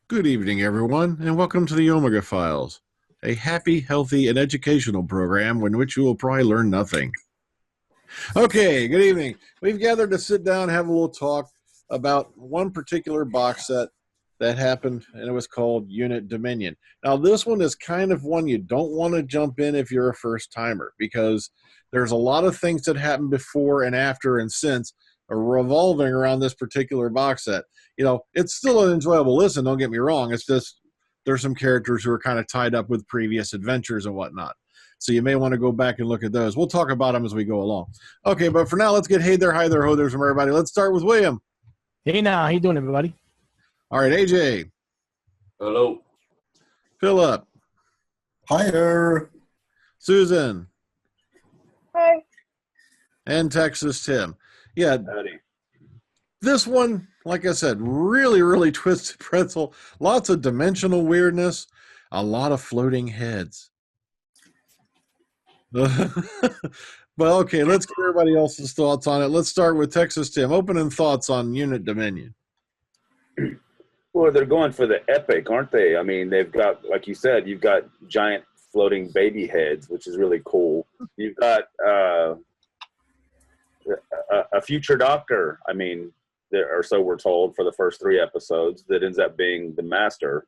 Good evening, everyone, and welcome to the Omega Files, a happy, healthy, and educational program in which you will probably learn nothing. Okay, good evening. We've gathered to sit down and have a little talk about one particular box set that happened, and it was called Unit Dominion. Now, this one is kind of one you don't want to jump in if you're a first-timer, because there's a lot of things that happened before and after and since are revolving around this particular box set. You know, it's still an enjoyable listen, don't get me wrong. It's just there's some characters who are kind of tied up with previous adventures and whatnot. So you may want to go back and look at those. We'll talk about them as we go along. Okay, but for now, let's get hey there, hi there, ho there's from everybody. Let's start with William. Hey now, how you doing, everybody? All right, AJ. Hello. Philip. Hi there. Susan. Hi. And Texas Tim. Yeah, Howdy. this one, like I said, really, really twisted pretzel. Lots of dimensional weirdness. A lot of floating heads. Well, okay, let's get everybody else's thoughts on it. Let's start with Texas Tim. Opening thoughts on Unit Dominion. Well, they're going for the epic, aren't they? I mean, they've got, like you said, you've got giant floating baby heads, which is really cool. You've got a future doctor. I mean, or so we're told for the first 3 episodes, that ends up being the master,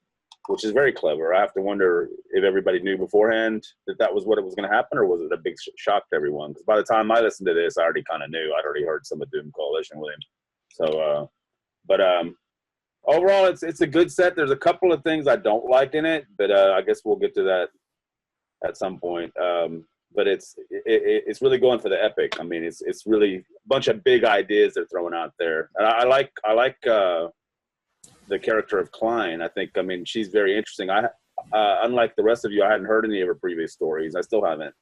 which is very clever. I have to wonder if everybody knew beforehand that that was what it was going to happen, or was it a big shock to everyone? Because by the time I listened to this, I already kind of knew. I'd already heard some of Doom Coalition with him. So, overall, it's a good set. There's a couple of things I don't like in it, but I guess we'll get to that at some point. But it's really going for the epic. I mean, it's really a bunch of big ideas they're throwing out there, and I like the character of Klein. I mean, she's very interesting. Unlike the rest of you, I hadn't heard any of her previous stories. I still haven't,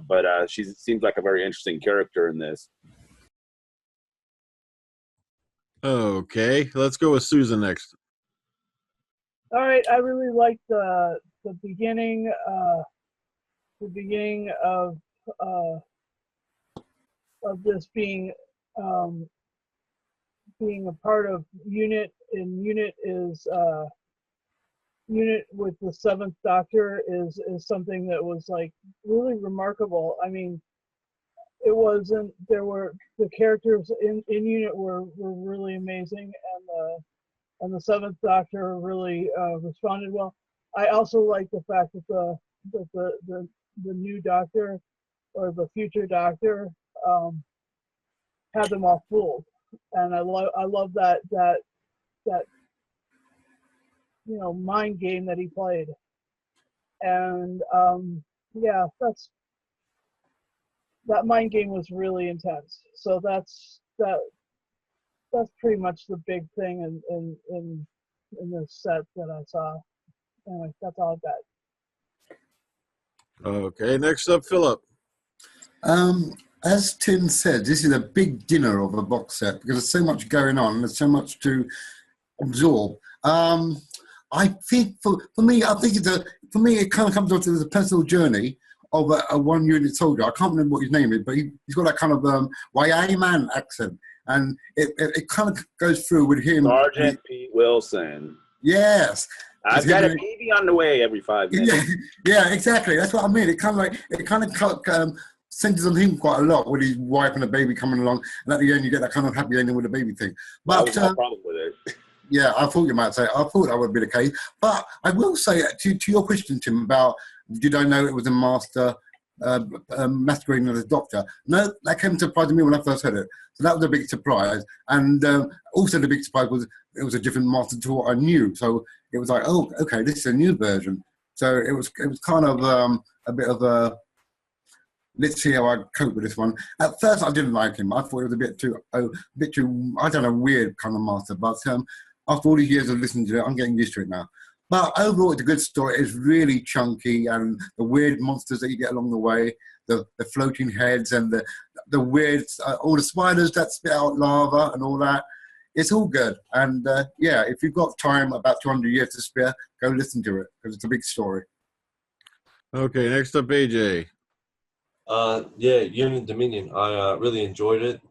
but she seems like a very interesting character in this. Okay, let's go with Susan next. All right. I really like the beginning. The beginning of this being a part of Unit, and Unit is Unit with the 7th Doctor is something that was like really remarkable. I mean, it wasn't. There were the characters in Unit were really amazing, and the 7th Doctor really responded well. I also like the fact that the new Doctor, or the future Doctor, had them all fooled, and I love that mind game that he played, and yeah, that mind game was really intense. So that's pretty much the big thing in this set that I saw. Anyway, that's all I've got. Okay, next up, Philip. As Tim said, this is a big dinner of a box set because there's so much going on. There's so much to absorb. I think for me, it kind of comes down to the personal journey of a one-unit soldier. I can't remember what his name is, but he's got that kind of Wayman accent, and it kind of goes through with him. Sergeant Pete Wilson. Yes. I've got a baby on the way every 5 minutes. Yeah, exactly. That's what I mean. It kind of centers on him quite a lot with his wife and the baby coming along, and at the end you get that kind of happy ending with the baby thing. But that was my problem with it. Yeah, I thought you might say. I thought that would be the case. But I will say to your question, Tim, about did I know it was a master masquerading as a doctor? No, that came surprising me when I first heard it. So that was a big surprise. And also the big surprise was it was a different master to what I knew. So it was like, oh, okay, this is a new version. So it was kind of a bit of a, let's see how I cope with this one. At first, I didn't like him. I thought it was a bit too, I don't know, weird kind of master. But after all these years of listening to it, I'm getting used to it now. But overall, it's a good story. It's really chunky, and the weird monsters that you get along the way, the floating heads, and the weird, all the spiders that spit out lava and all that. It's all good. And yeah, if you've got time, about 200 years to spare, go listen to it because it's a big story. Okay, next up, AJ. Yeah, Unit Dominion. I really enjoyed it.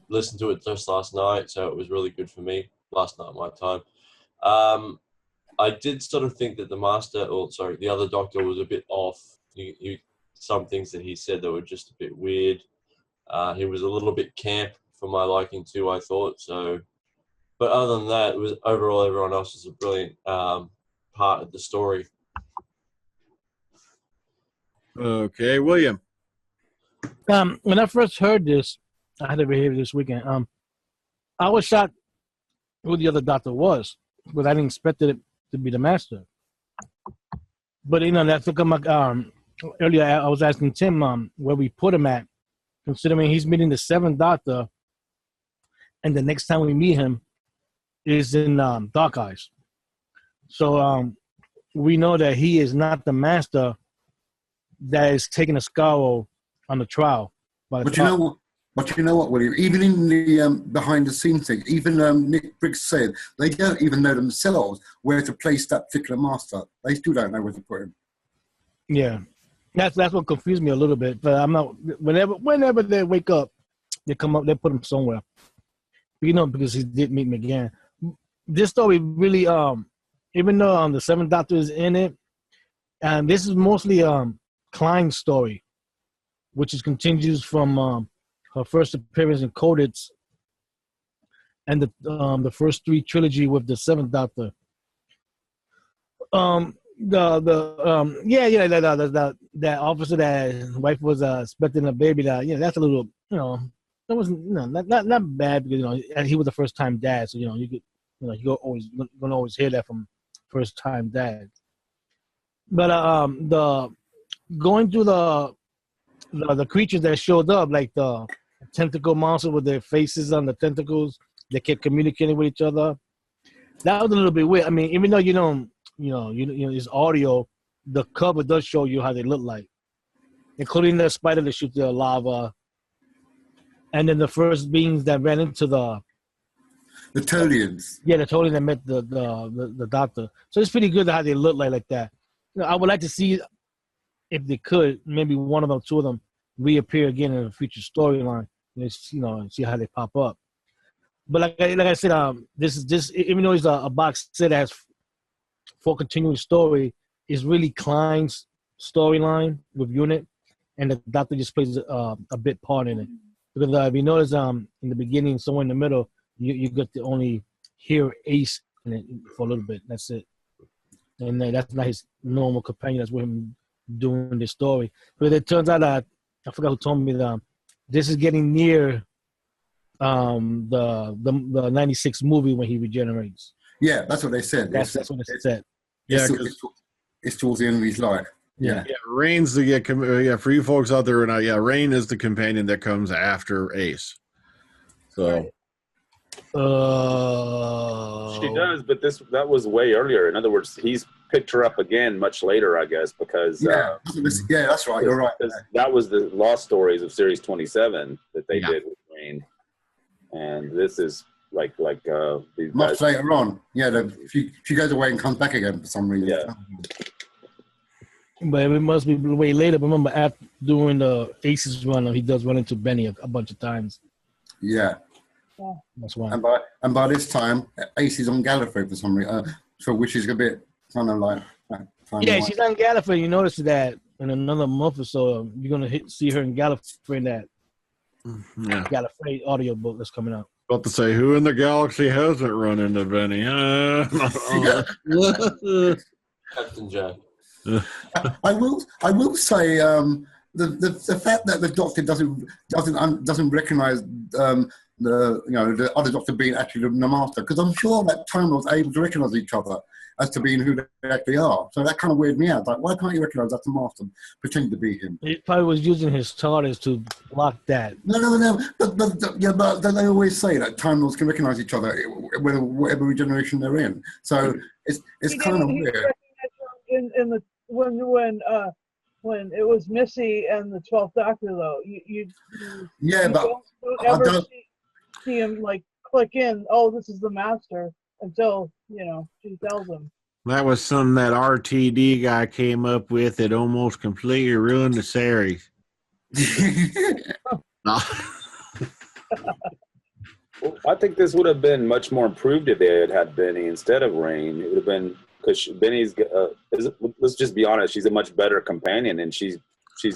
Listened to it just last night, so it was really good for me last night, my time. I did sort of think that the the other doctor was a bit off. Some things that he said that were just a bit weird. He was a little bit camp for my liking too, I thought. So, but other than that, it was overall everyone else was a brilliant part of the story. Okay, William. When I first heard this, I had to behave this weekend. I was shocked who the other doctor was, but I didn't expect it to be the master. But that's to come. Earlier, I was asking Tim where we put him at, considering he's meeting the 7th Doctor, and the next time we meet him is in Dark Eyes. So we know that he is not the master that is taking a scowl on the trial. But you know what, William? Even in the behind-the-scenes thing, even Nick Briggs said they don't even know themselves where to place that particular master. They still don't know where to put him. Yeah, that's what confused me a little bit. But I'm not. Whenever they wake up, they come up, they put him somewhere. Because he did meet McGann. This story really, even though the 7th Doctor is in it, and this is mostly Klein's story, which is continues from her first appearance in Codex and the first 3 trilogy with the 7th Doctor. That officer that his wife was expecting a baby. That's a little, that wasn't not bad because and he was the first time dad, so you could you're gonna always hear that from first time dad. But the going through the creatures that showed up, like the tentacle monster with their faces on the tentacles, they kept communicating with each other. That was a little bit weird. I mean, even though it's audio, the cover does show you how they look like, including the spider that shoots the lava, and then the first beings that ran into the Tolians. Yeah, the Tolian that met the doctor. So it's pretty good how they look like that. I would like to see if they could, maybe one of them, 2 of them, reappear again in a future storyline. See how they pop up. But like I said, this is just, even though it's a box set that has 4 continuing story, is really Klein's storyline with Unit, and the Doctor just plays a bit part in it. Because if you notice, in the beginning, somewhere in the middle, you get to only hear Ace in it for a little bit. That's it. And that's not his normal companion. That's with him doing this story. But it turns out that I forgot who told me that this is getting near the 96 movie when he regenerates. Yeah, that's what they said. That's what they said. Yeah, it's towards the end of his life. Yeah. Rain's for you folks out there now. Yeah, Rain is the companion that comes after Ace. So. She does, but that was way earlier. In other words, he's picked her up again much later, I guess, because that's right. You're right. That was the Lost Stories of Series 27 that they did with Rain, and this is like these much guys. later on. Yeah, she goes away and comes back again for some reason. Yeah. But it must be way later. Remember, after doing the Aces run, he does run into Benny a bunch of times. Yeah. That's why. And by this time, Ace is on Gallifrey for some reason, which is a bit kind of like. She's on Gallifrey. You notice that in another month or so, you're gonna see her in Gallifrey in that Gallifrey audiobook that's coming out. About to say, who in the galaxy hasn't run into Benny? Captain Jack. I will say the fact that the Doctor doesn't recognise the other Doctor being actually the Master, because I'm sure that Time was able to recognise each other as to being who they actually are. So that kind of weirded me out. Like, why can't you recognise that's the Master, pretend to be him? He probably was using his TARDIS to block that. No. But they always say that Time Lords can recognise each other, whatever regeneration they're in. So it's kind of weird. When it was Missy and the 12th Doctor, though, you don't ever see him like click in. Oh, this is the Master until she tells him. That was something that RTD guy came up with that almost completely ruined the series. Well, I think this would have been much more improved if they had Benny instead of Rain. It would have been because Benny's. Let's just be honest. She's a much better companion, and she's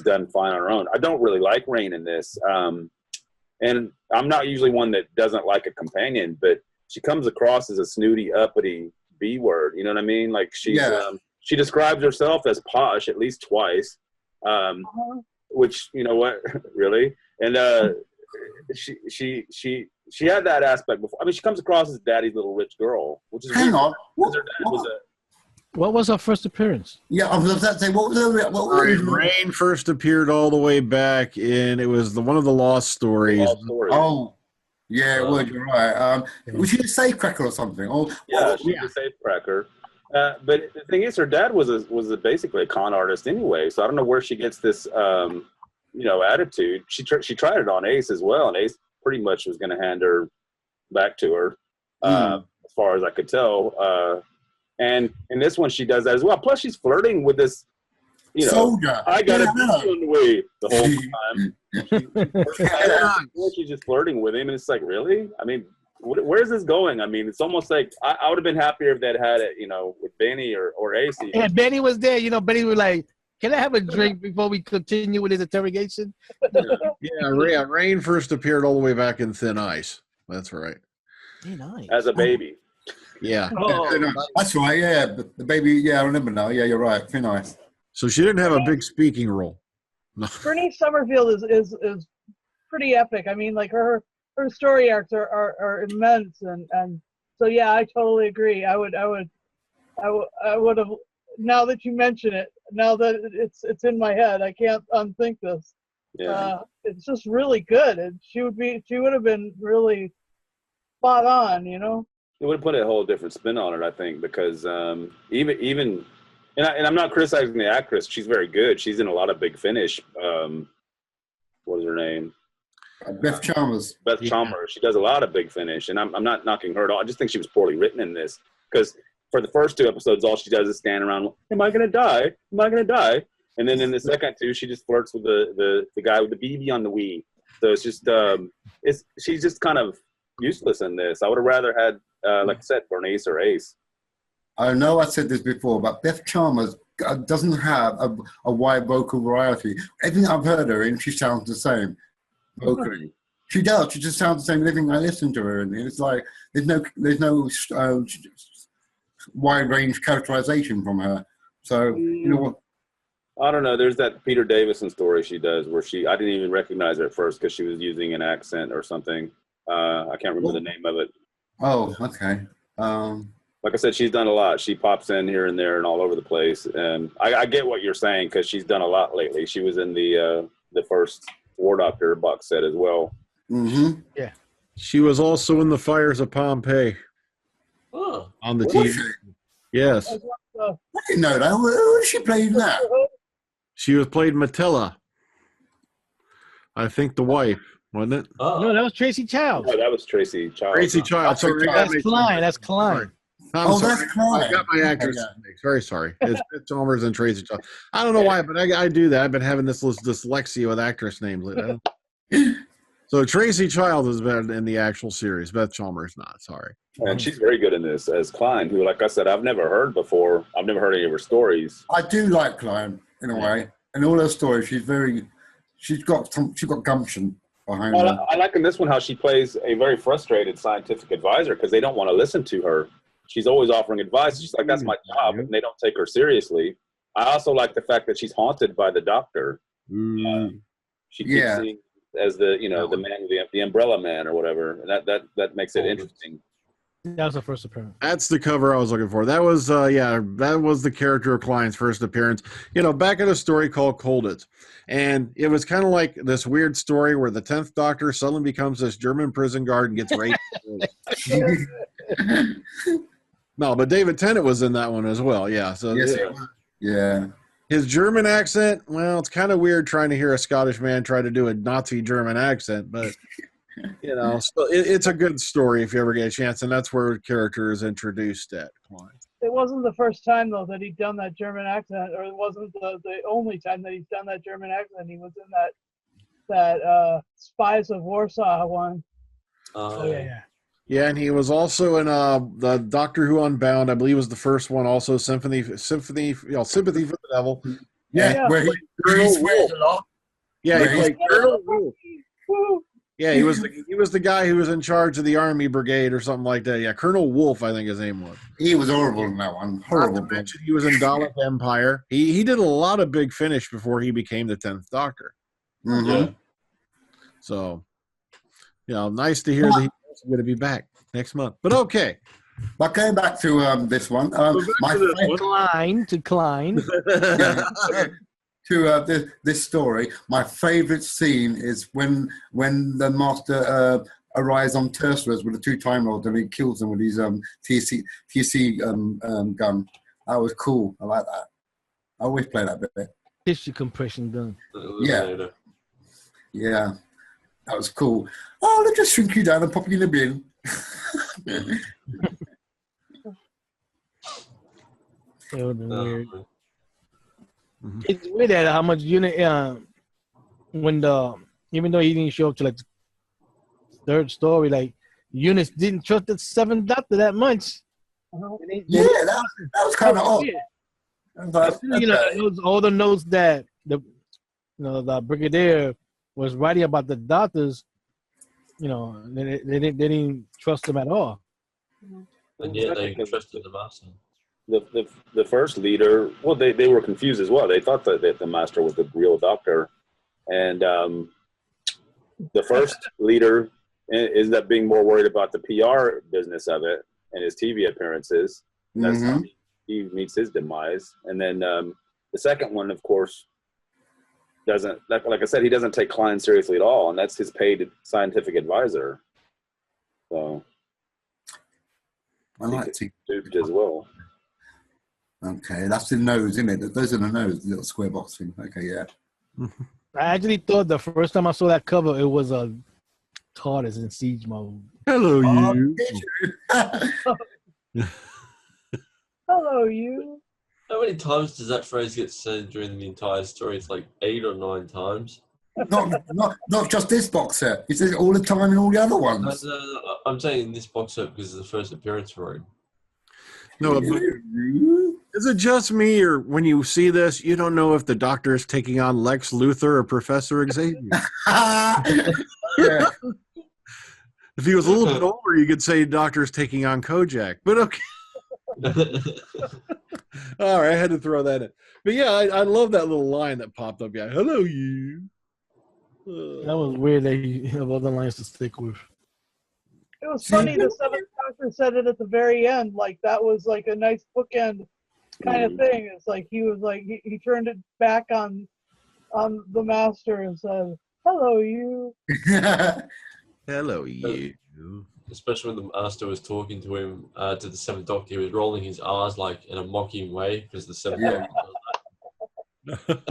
done fine on her own. I don't really like Rain in this, and I'm not usually one that doesn't like a companion, but she comes across as a snooty, uppity B word. You know what I mean? Like she's she describes herself as posh at least twice, which you know what, really, and she had that aspect before. I mean, she comes across as daddy's little rich girl, which is Hang weird, on. because her dad was a. What was her first appearance? Yeah, I was about to say, what was the Rain first appeared all the way back in, it was one of the Lost Stories. Lost Stories. Oh, yeah, it was, you're right. Was she a safecracker or something? Oh, Yeah, she's a safecracker. But the thing is, her dad was basically a con artist anyway. So I don't know where she gets this, attitude. She tried it on Ace as well, and Ace pretty much was going to hand her back to her, as far as I could tell. And in this one, she does that as well. Plus, she's flirting with this, soldier. I got to be on the way the whole time. She's just flirting with him, and it's like, really? I mean, where's this going? I mean, it's almost like I would have been happier if they'd had it, with Benny or AC. Yeah, Benny was there. Benny was like, "Can I have a drink before we continue with his interrogation?" Rain first appeared all the way back in Thin Ice. That's right. Thin Ice. As a baby. Yeah. That's right, yeah. The baby, yeah, I remember now. Yeah, you're right. Thin Ice. So she didn't have a big speaking role. No. Bernice Summerfield is pretty epic. I mean, like her story arcs are immense, and so yeah, I totally agree. I would have, now that you mention it, now that it's in my head, I can't unthink this. Yeah. It's just really good, and she would have been really spot on, It would have put a whole different spin on it, I think, because even and I'm not criticizing the actress. She's very good. She's in a lot of Big Finish. What is her name? Beth Chalmers. Beth Chalmers. She does a lot of Big Finish, and I'm not knocking her at all. I just think she was poorly written in this because for the first 2 episodes, all she does is stand around. Am I gonna die? Am I gonna die? And then in the second 2, she just flirts with the guy with the BB on the Wii. So it's just she's just kind of useless in this. I would have rather had like I said, Bernice or Ace. I know I said this before, but Beth Chalmers doesn't have a wide vocal variety. Everything I've heard her in, she sounds the same vocally. She does. She just sounds the same. Everything I listen to her in, it's like there's no wide range characterization from her. So you know what? I don't know. There's that Peter Davison story she does where I didn't even recognize her at first because she was using an accent or something. I can't remember the name of it. Oh, okay. Like I said, she's done a lot. She pops in here and there and all over the place. And I get what you're saying because she's done a lot lately. She was in the first War Doctor box set as well. Mm-hmm. Yeah. She was also in the Fires of Pompeii on the TV. Yes. I didn't know that. Who did she play in that? She was played Matilla. I think the wife, wasn't it? No, that was Tracy Childs. No, that was Tracy Childs. Tracy Childs. Sorry, That's Klein. That's Klein. That's Klein. I got my actress mixed. Very sorry. It's Beth Chalmers and Tracy Childs. I don't know why, but I do that. I've been having this dyslexia with actress names. So Tracy Childs has been in the actual series. Beth Chalmers not. Sorry. And she's very good in this as Klein, who, like I said, I've never heard before. I've never heard any of her stories. I do like Klein in a way. In all her stories, she's got gumption behind her. I like in this one how she plays a very frustrated scientific advisor because they don't want to listen to her. She's always offering advice. She's like, that's my job, and they don't take her seriously. I also like the fact that she's haunted by the doctor. She keeps seeing as the the man, the umbrella man or whatever. And that makes it interesting. That was the first appearance. That's the cover I was looking for. That was that was the character of Klein's first appearance. Back in a story called Cold It. And it was kind of like this weird story where the 10th Doctor suddenly becomes this German prison guard and gets raped. No, but David Tennant was in that one as well. Yeah. So yeah. His German accent, well, it's kind of weird trying to hear a Scottish man try to do a Nazi German accent, but so it's a good story if you ever get a chance, and that's where character is introduced at Klein. It wasn't the first time though that he'd done that German accent, or it wasn't the only time that he's done that German accent. He was in that Spies of Warsaw one. Oh yeah. Yeah, and he was also in the Doctor Who Unbound. I believe was the first one. Also, Sympathy for the Devil. Yeah, Yeah. where he Colonel swears a lot. Yeah, he Right. played Colonel Wolf. Woo. Yeah, he was the guy who was in charge of the Army Brigade or something like that. Yeah, Colonel Wolf, I think his name was. He was horrible in that one. Horrible. Not to mention he was in Dalek Empire. He did a lot of Big Finish before he became the 10th Doctor. Mhm. Yeah. So, nice to hear that he's going to be back next month. But okay. But going back to this one, Klein to Klein. this story, my favourite scene is when the Master arrives on Tercerus with the 2 Time Lords and he kills them with his TC gun. That was cool. I like that. I always play that bit. Tissue compression gun. Yeah. Yeah. That was cool. Oh, let's just shrink you down and pop you in the bin. It was weird. It's weird that how much unit even though he didn't show up to like the 3rd story, like units didn't trust the 7th Doctor that much. Yeah, that was kind of odd. But, those older notes that the Brigadier was writing about the Doctors, they didn't trust them at all. And yet they trusted the Master. The first leader, well, they were confused as well. They thought that the Master was the real Doctor, and the first leader ended up being more worried about the PR business of it and his TV appearances. That's how he meets his demise. And then the second one, of course, doesn't, like I said, he doesn't take Klein seriously at all, and that's his paid scientific advisor. So I like to duped as well. Okay, that's the nose, isn't it? Those are the nose, the little square box thing. Okay, yeah. I actually thought the first time I saw that cover, it was a TARDIS in siege mode. Hello, you. Hello, you. How many times does that phrase get said during the entire story? It's like 8 or 9 times. Not just this box set. He says it all the time in all the other ones. No, I'm saying in this box set because it's the first appearance for him. No, is it just me, or when you see this, you don't know if the Doctor is taking on Lex Luthor or Professor Xavier? Yeah. If he was a little bit older, you could say Doctor's taking on Kojak. But okay. All right, I had to throw that in. But yeah, I love that little line that popped up. Yeah, hello, you. That was weird that he have other lines to stick with. It was funny. The 7th Doctor said it at the very end. Like that was like a nice bookend kind of thing. It's like he was like he turned it back on the Master and said, "Hello, you." Hello, you. Especially when the Master was talking to him, to the 7th Doctor, he was rolling his R's like in a mocking way because the 7th Doctor does that.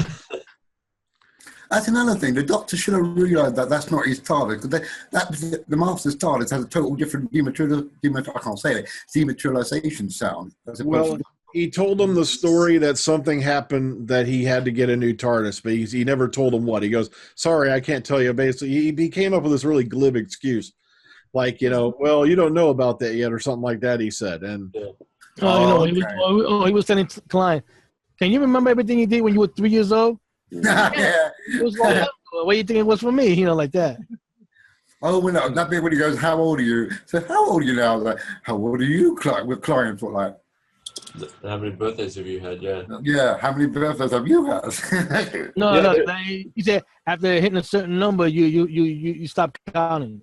That's another thing. The Doctor should have realised that that's not his TARDIS. Because the Master's TARDIS has a total different dematerialization sound. Well, he told him the story that something happened that he had to get a new TARDIS, but he never told him what. He goes, sorry, I can't tell you. Basically, he came up with this really glib excuse. Like, well, you don't know about that yet or something like that, he said. And he was telling Klein, can you remember everything you did when you were 3 years old? Yeah. It was like, what do you think it was for me? Like that. Oh, well, that bit when he goes, how old are you? So, how old are you now? I was like, how old are you, Klein? With Klein, for like, how many birthdays have you had? Yeah. Yeah, how many birthdays have you had? No. He said after hitting a certain number, you stop counting.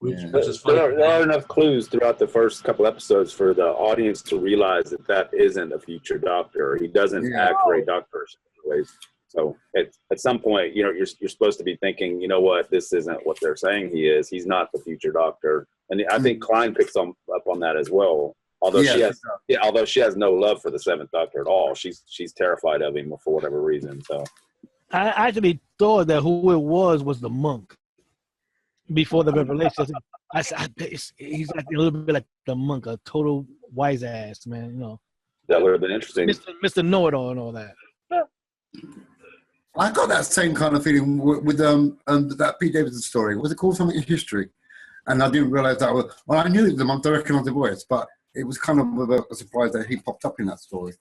Which is funny. There are enough clues throughout the first couple episodes for the audience to realize that isn't a future Doctor. He doesn't act very Doctor-ish ways. So at some point, you're supposed to be thinking, you know what, this isn't what they're saying he is. He's not the future Doctor. And I think Klein picks up on that as well. Although she has no love for the 7th Doctor at all. She's terrified of him for whatever reason. So I actually thought that who it was the monk. Before the revelation, I said, he's acting a little bit like the monk, a total wise ass, man. That would have been interesting. Mr. Know-it-all and all that. I got that same kind of feeling with that Pete Davidson story. Was it called something in history? And I didn't realize that was. Well, I knew the month. I recognized the voice, but it was kind of a surprise that he popped up in that story.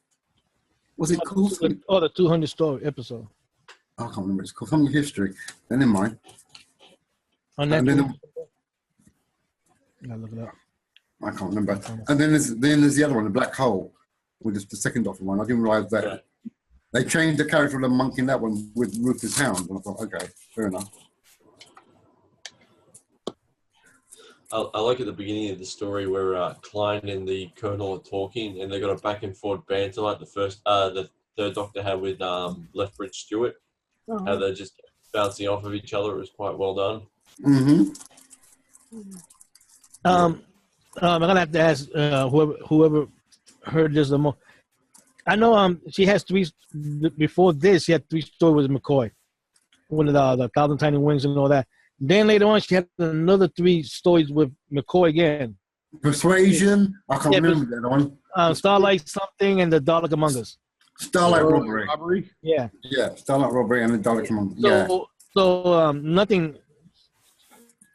Was it called? Oh, the 200 story episode. I can't remember. It's called something in history. Then in mine. On And that. then I look it up. I can't remember. And then there's the other one, the Black Hole, with the second Doctor one. I didn't realize that. Yeah. They changed the character of the monk in that one with Rufus Hound. And I thought, okay, fair enough. I like at the beginning of the story where Klein and the Colonel are talking, and they got a back and forth banter like the third Doctor had with Lethbridge Stewart. Uh-huh. How they're just bouncing off of each other. It was quite well done. Mm-hmm. I'm gonna have to ask whoever heard this the most. I know she has three before this. She had 3 stories with McCoy, one of the Thousand Tiny Wings and all that. Then later on, she had another 3 stories with McCoy again. Persuasion. I can't remember that one. Starlight something and the Dalek Among Us. Starlight Robbery. Yeah. Yeah, Starlight Robbery and the Dalek Among Us. So, Yeah. Nothing.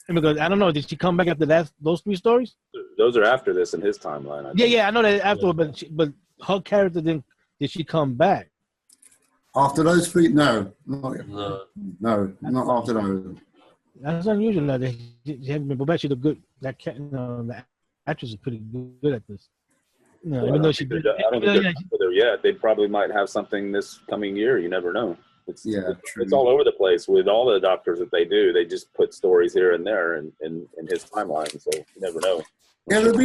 Because I don't know, did she come back after those 3 stories? Those are after this in his timeline. I think. Yeah, I know that afterward, but her character did she come back? After those 3, no. Not after those. That's unusual. That she hasn't been, but actually, the actress is pretty good at this. Even though she did. I don't think they're done with her yet. They probably might have something this coming year. You never know. It's all over the place with all the Doctors that they do. They just put stories here and there in his timeline, so you never know. It'll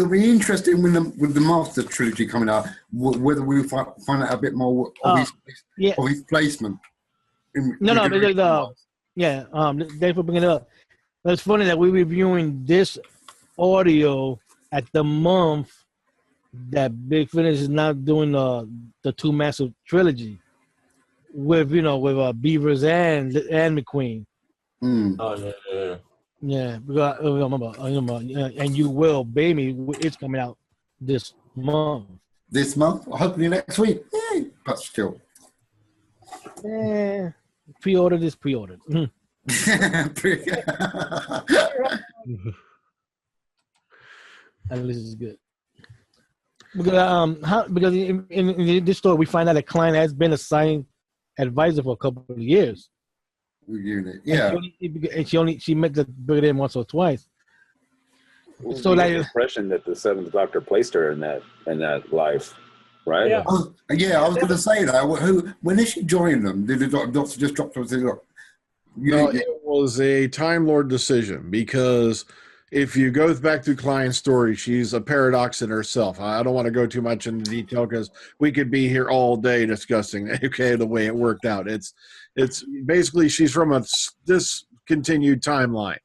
be interesting with the Master trilogy coming out, whether we find out a bit more of his placement. Thanks for bringing it up. It's funny that we're reviewing this audio at the month that Big Finish is not doing the 2 massive trilogy with Beavers and McQueen. Oh yeah. Yeah, because I remember, and You Will Baby, it's coming out this month. This month, hopefully next week. Yay! But still. Pre-ordered is pre-ordered. At least it's good. Because in this story we find out that Klein has been assigned advisor for a couple of years. Unit, yeah. And she met the brigadier once or twice. Well, so the impression that the 7th Doctor placed her in that life, right? Yeah. I was going to say that. When did she join them? Did the Doctor just drop her and say, "Look"? No, it was a Time Lord decision, because if you go back to Klein's story, she's a paradox in herself. I don't want to go too much into detail because we could be here all day discussing the way it worked out. It's basically she's from a discontinued timeline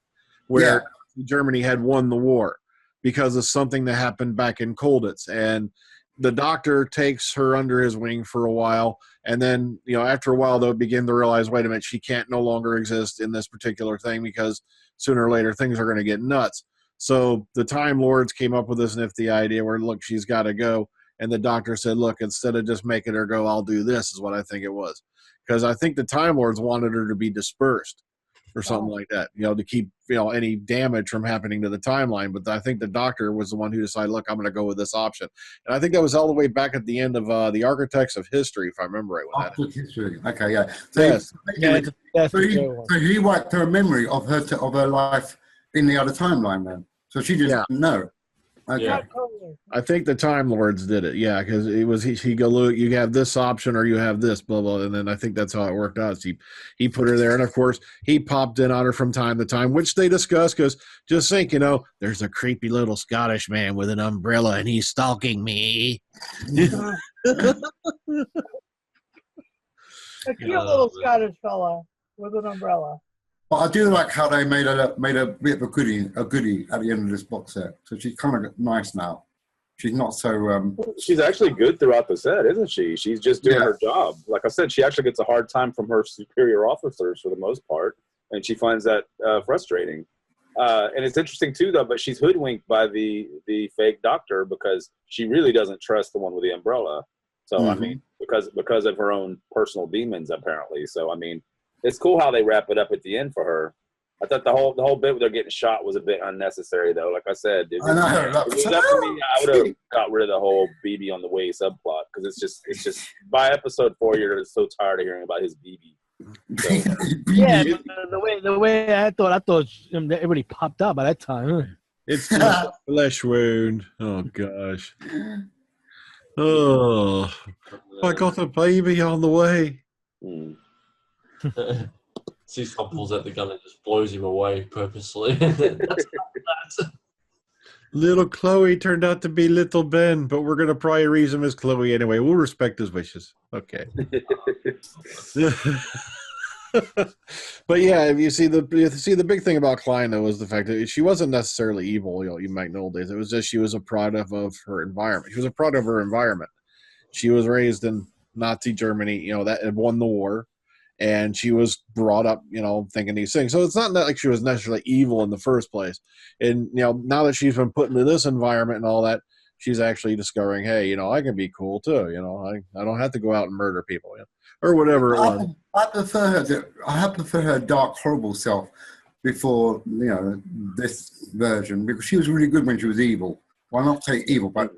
where Germany had won the war because of something that happened back in Colditz, and the Doctor takes her under his wing for a while, and then after a while they'll begin to realize, wait a minute, she can't no longer exist in this particular thing because sooner or later things are going to get nuts. So the Time Lords came up with this nifty idea where, look, she's got to go, and the Doctor said, look, instead of just making her go, I'll do this, is what I think it was, because I think the Time Lords wanted her to be dispersed or something like that, to keep any damage from happening to the timeline. But I think the Doctor was the one who decided, look, I'm going to go with this option. And I think that was all the way back at the end of the Architects of History, if I remember right. Okay, yeah. So he wiped her memory of her life in the other timeline then. So she just didn't know. Okay. Yeah. I think the Time Lords did it, because it was he go, look, you have this option or you have this, blah blah, and then I think that's how it worked out. So he put her there, and of course he popped in on her from time to time, which they discussed. Because just think, there's a creepy little Scottish man with an umbrella, and he's stalking me. A cute little Scottish fella with an umbrella. But I do like how they made a bit of a goodie at the end of this box set. So she's kind of nice now. She's not so. She's actually good throughout the set, isn't she? She's just doing her job. Like I said, she actually gets a hard time from her superior officers for the most part, and she finds that frustrating. And it's interesting too, though. But she's hoodwinked by the fake Doctor because she really doesn't trust the one with the umbrella. So I mean, because of her own personal demons, apparently. So I mean, it's cool how they wrap it up at the end for her. I thought the whole bit where they're getting shot was a bit unnecessary, though. Like I said, if I know. it was up to me, I would have got rid of the whole BB on the way subplot, because it's just by episode 4, you're so tired of hearing about his BB. So, Yeah, the way I thought everybody popped out by that time. Huh? It's just a flesh wound. Oh gosh. Oh, I got a baby on the way. mm. C-Scott pulls out the gun and just blows him away purposely. That's Little Chloe turned out to be little Ben, but we're gonna probably raise him as Chloe anyway. We'll respect his wishes. Okay. But yeah, if you see the big thing about Klein though was the fact that she wasn't necessarily evil. You might know days. It was just she was a product of her environment. She was a product of her environment. She was raised in Nazi Germany. That had won the war. And she was brought up, thinking these things. So it's not like she was necessarily evil in the first place. And, now that she's been put into this environment and all that, she's actually discovering, hey, I can be cool too. I don't have to go out and murder people, or whatever it was. I prefer her dark, horrible self before, this version, because she was really good when she was evil. Well, not say evil, but,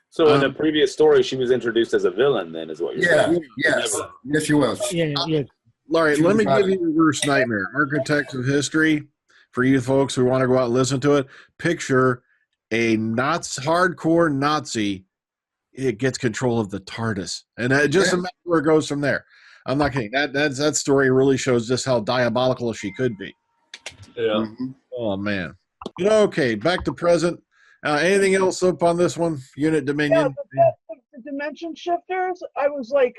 So in the previous story, she was introduced as a villain. Then is what you're saying? Yes, she was. Yeah. All right, let me give you a reverse nightmare. Architects of history, for you folks who want to go out and listen to it, picture a hardcore Nazi. It gets control of the TARDIS, and just imagine where it goes from there. I'm not kidding. That story really shows just how diabolical she could be. Yeah. Mhm. Oh man. Okay, back to present. Anything else up on this one? Unit Dominion. Yeah, the dimension shifters. I was like,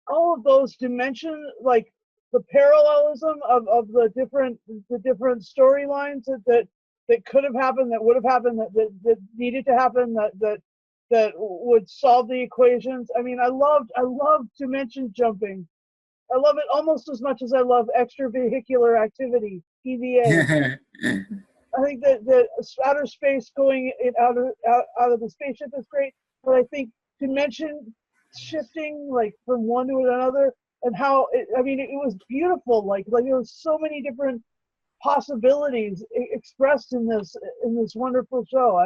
all of those dimension, like the parallelism of the different storylines that could have happened, that would have happened, that needed to happen, that would solve the equations. I mean, I loved dimension jumping. I love it almost as much as I love extravehicular activity, EVA. I think that outer space going out of the spaceship is great, but I think dimension shifting, like from one to another, and how it was beautiful. Like there were so many different possibilities expressed in this wonderful show.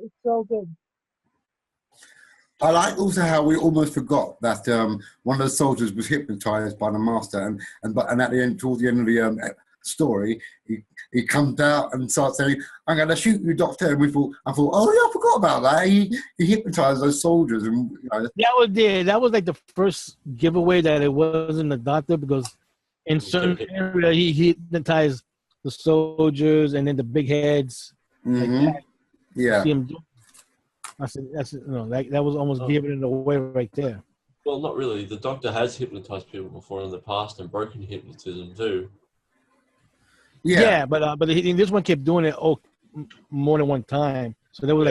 It's so good. I like also how we almost forgot that one of the soldiers was hypnotized by the master, and at the end, towards the end of the story, he comes out and starts saying, "I'm going to shoot you, Doctor." And I thought, oh yeah, I forgot about that. He hypnotized those soldiers, and That was like the first giveaway that it wasn't the Doctor, because in certain area he hypnotized the soldiers and then the big heads. Like that. Yeah. See him do. I said, that was almost giving it away right there. Well, not really. The Doctor has hypnotized people before in the past and broken hypnotism too. Yeah, but this one kept doing it more than one time. So there was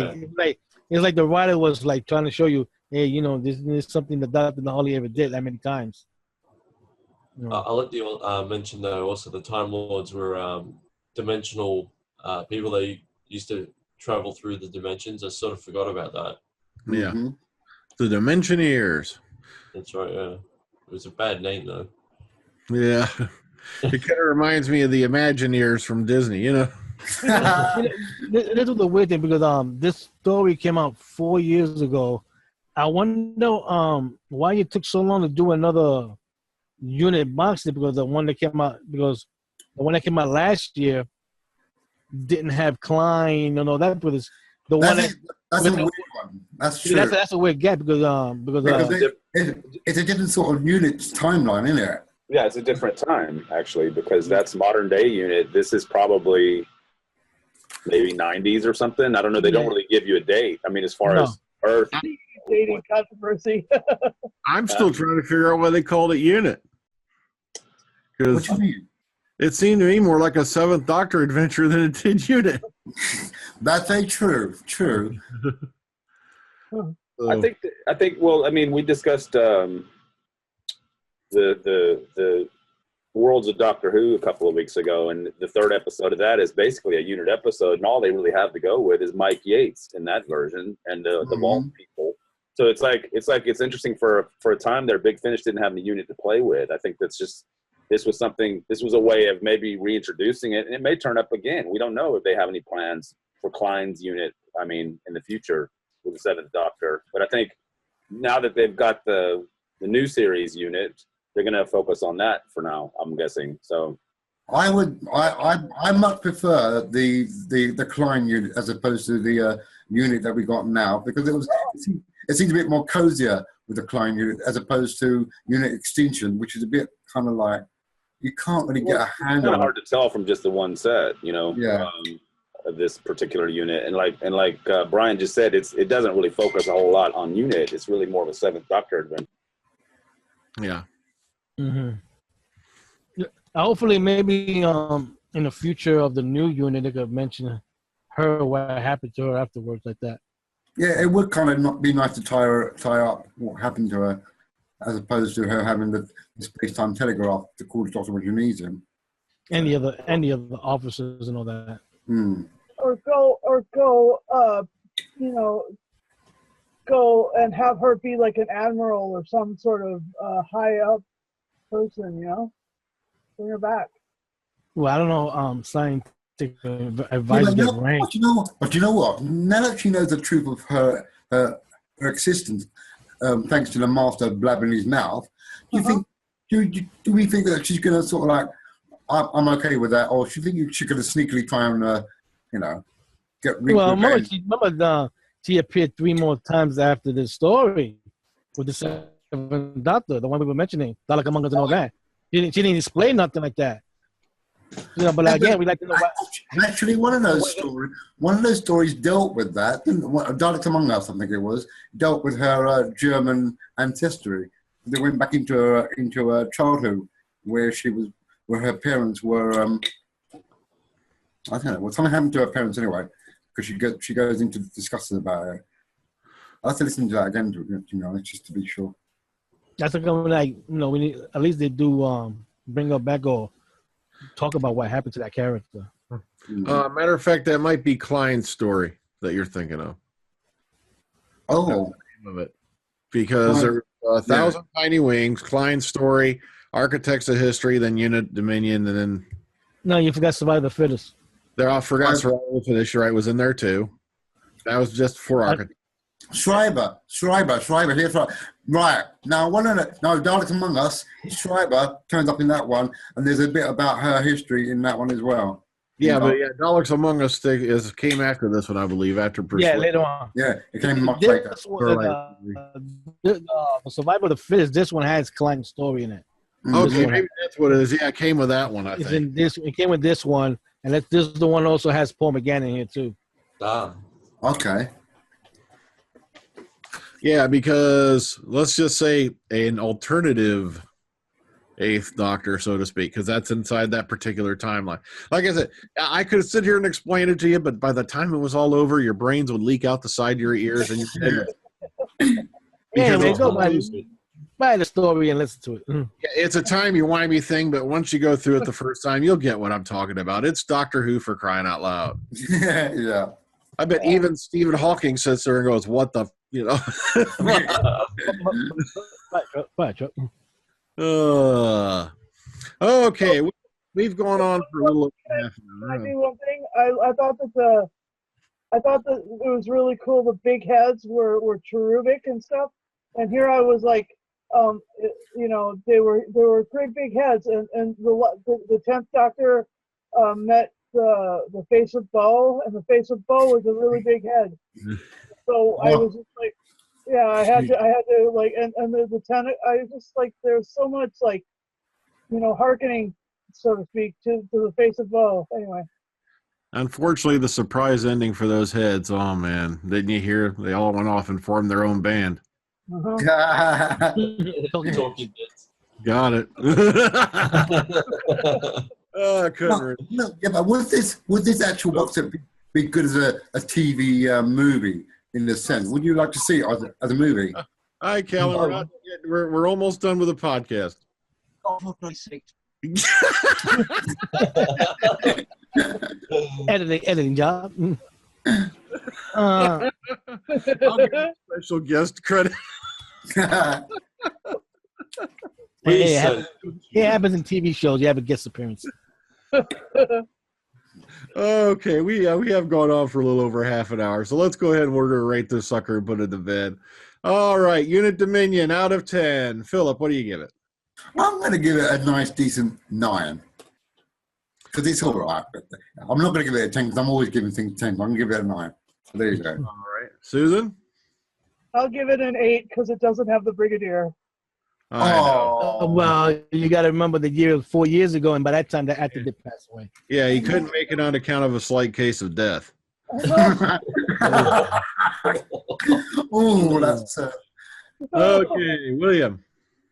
it's like the writer was like trying to show you, hey, this is something the Doctor hardly ever did that many times. I'll let you mention though. Also, the Time Lords were dimensional people. They used to travel through the dimensions. I sort of forgot about that. Yeah, the Dimensioneers. That's right. Yeah, it was a bad name though. Yeah. It kind of reminds me of the Imagineers from Disney, This was the weird thing, because this story came out 4 years ago. I wonder why it took so long to do another unit box set, because the one that came out last year didn't have Klein and all that, because the that's a weird one. That's true. That's a weird gap because it's a different sort of unit timeline, isn't it? Yeah, it's a different time, actually, because that's modern day unit. This is probably maybe 90s or something. I don't know. They don't really give you a date. I mean, as far as Earth. Dating controversy. I'm still trying to figure out why they called it unit. What do you mean? It seemed to me more like a Seventh Doctor adventure than it did unit. That's true. True. I think. Well, I mean, we discussed the Worlds of Doctor Who a couple of weeks ago, and the third episode of that is basically a unit episode, and all they really have to go with is Mike Yates in that version and the Vault people. So it's interesting for a time there. Big Finish didn't have a unit to play with. I think this was a way of maybe reintroducing it, and it may turn up again. We don't know if they have any plans for Klein's unit. I mean, in the future with the Seventh Doctor. But I think now that they've got the new series unit, they're going to focus on that for now, I'm guessing. So I much prefer the Klein unit as opposed to the unit that we got now, because it seems a bit more cozier with the Klein unit as opposed to unit Extinction, which is a bit kind of like, you can't really get a handle. It's kind of hard to tell from just the one set, Yeah. Of this particular unit. And like Brian just said, it doesn't really focus a whole lot on unit. It's really more of a Seventh Doctor adventure. Yeah. Mm-hmm. Hopefully, maybe in the future of the new unit, they could mention her, what happened to her afterwards, like that. Yeah, it would kind of not be nice to tie up what happened to her, as opposed to her having the space-time telegraph to call the doctor when she needs him. Any of the officers and all that. Hmm. Or go and have her be like an admiral or some sort of high up person, bring her back. Well, I don't know. Scientific advice Yeah, get ranked. But you know what? Now that she knows the truth of her existence, thanks to the Master blabbing his mouth, do we think that she's going to sort of like, I'm okay with that, or do you think she's going to sneakily try and, get rid of remember she appeared 3 more times after this story with the Seventh Doctor, the one we were mentioning, Dalek Among Us and all that. She didn't explain nothing like that. But again, we like to know what. Actually, one of those stories dealt with that. Dalek Among Us, I think it was, dealt with her German ancestry. They went back into her childhood, where her parents were. I don't know. Well, something happened to her parents anyway, because she goes into discussion about it. I'll have to listen to that again, just to be sure. I think we need, at least they do bring her back or talk about what happened to that character. Matter of fact, that might be Klein's story that you're thinking of. Oh, of it, because there's 1,000 Tiny Wings, Klein's story, Architects of History, then Unit Dominion, and then. No, you forgot Survival of the Fittest. I forgot Survival of the Fittest. You're right, was in there too. That was just for Architects. Schreiber. Here's right now. Dalek Among Us. Schreiber turns up in that one, and there's a bit about her history in that one as well. Yeah, but Daleks Among Us came after this one, I believe, after Bruce. Yeah, later on. Yeah, it came much later. The Survival of the Fittest. This one has Klein's story in it. Okay, maybe that's what it is. Yeah, it came with that one, I think. It came with this one, and this the one also has Paul McGann in here too. Okay. Yeah, because let's just say an alternative Eighth Doctor, so to speak, because that's inside that particular timeline. Like I said, I could sit here and explain it to you, but by the time it was all over, your brains would leak out the side of your ears, and go buy the story and listen to it. It's a timey-wimey thing, but once you go through it the first time, you'll get what I'm talking about. It's Doctor Who, for crying out loud. Yeah. I bet even Stephen Hawking sits there and goes, "What the?" Okay, we've gone on for a little half an hour. I mean, one thing I thought that it was really cool. The big heads were cherubic and stuff, and here I was like, they were great big heads, and the 10th Doctor met the face of Bo, and the face of Bo was a really big head. So I was just like, yeah, I had to like, and the 10, I was just like, there's so much like, hearkening, so to speak, to the face of Bo. Anyway. Unfortunately, the surprise ending for those heads, oh man, didn't you hear? They all went off and formed their own band. Talking bits. Got it. I couldn't. Yeah, but would this actual box set be good as a TV movie in this sense? Would you like to see it as a movie? Hi, Callan. We're almost done with the podcast. Oh, for Christ's sake. Editing job. Uh, I'll give him special guest credit. hey, Please, it happens in TV shows. You have a guest appearance. Okay, we have gone on for a little over half an hour, so let's go ahead and we're gonna rate this sucker and put it to bed. All right, Unit Dominion out of 10. Philip, what do you give it? I'm going to give it a nice, decent 9. Because it's all right. I'm not going to give it a 10 because I'm always giving things 10. I'm going to give it a 9. So there you go. All right, Susan. I'll give it an 8 because it doesn't have the Brigadier. I know. Well, you got to remember the year 4 years ago, and by that time, the actor did pass away. Yeah, he couldn't make it on account of a slight case of death. Oh, that's Okay, William.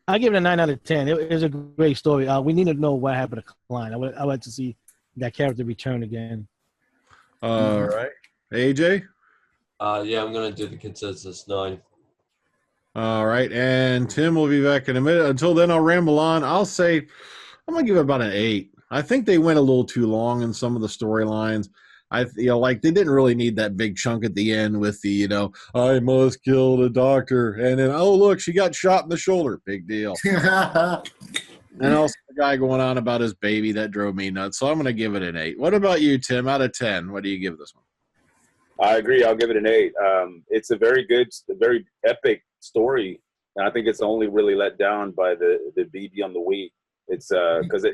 I give it a 9 out of 10. It was a great story. We need to know what happened to Klein. I would like to see that character return again. All right, AJ. yeah, I'm gonna do the consensus 9. All right, and Tim will be back in a minute. Until then, I'll ramble on. I'll say I'm gonna give it about an 8. I think they went a little too long in some of the storylines. Like they didn't really need that big chunk at the end with the, I must kill the doctor, and then oh look, she got shot in the shoulder. Big deal. And also the guy going on about his baby that drove me nuts. So I'm gonna give it an 8. What about you, Tim? Out of 10, what do you give this one? I agree. I'll give it an 8. It's a very good, very epic story, and I think it's only really let down by the BB on the Wii. It's because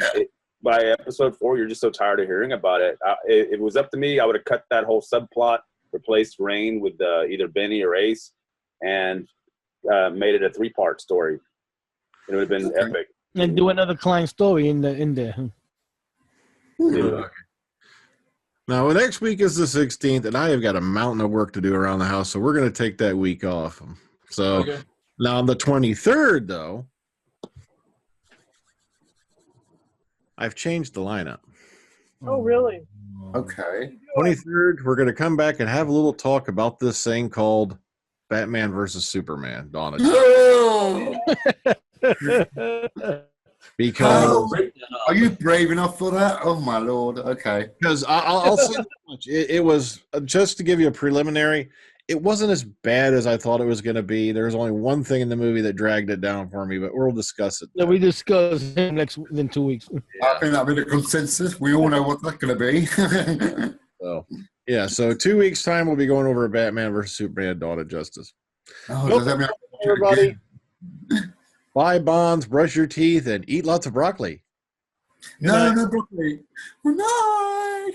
by episode 4, you're just so tired of hearing about it. If it was up to me, I would have cut that whole subplot, replaced Rain with either Benny or Ace, and made it a 3-part story. It would have been epic. And do another Klein story in there. Okay. Now, next week is the 16th, and I have got a mountain of work to do around the house, so we're going to take that week off. So Okay. now on the 23rd, though, I've changed the lineup. Oh, really? okay. 23rd, we're going to come back and have a little talk about this thing called Batman versus Superman, Dawn of because Are you brave enough for that? Oh, my Lord. Okay. I'll say this much. It was, just to give you a preliminary, it wasn't as bad as I thought it was going to be. There's only one thing in the movie that dragged it down for me, but we'll discuss it. Yeah, we discuss him in 2 weeks. I think that'll be the consensus. We all know what that's going to be. So, yeah, so 2 weeks' time, we'll be going over Batman versus Superman, Dawn of Justice. Oh, does that mean Everybody, buy bonds, brush your teeth, and eat lots of broccoli. No, broccoli. Good night.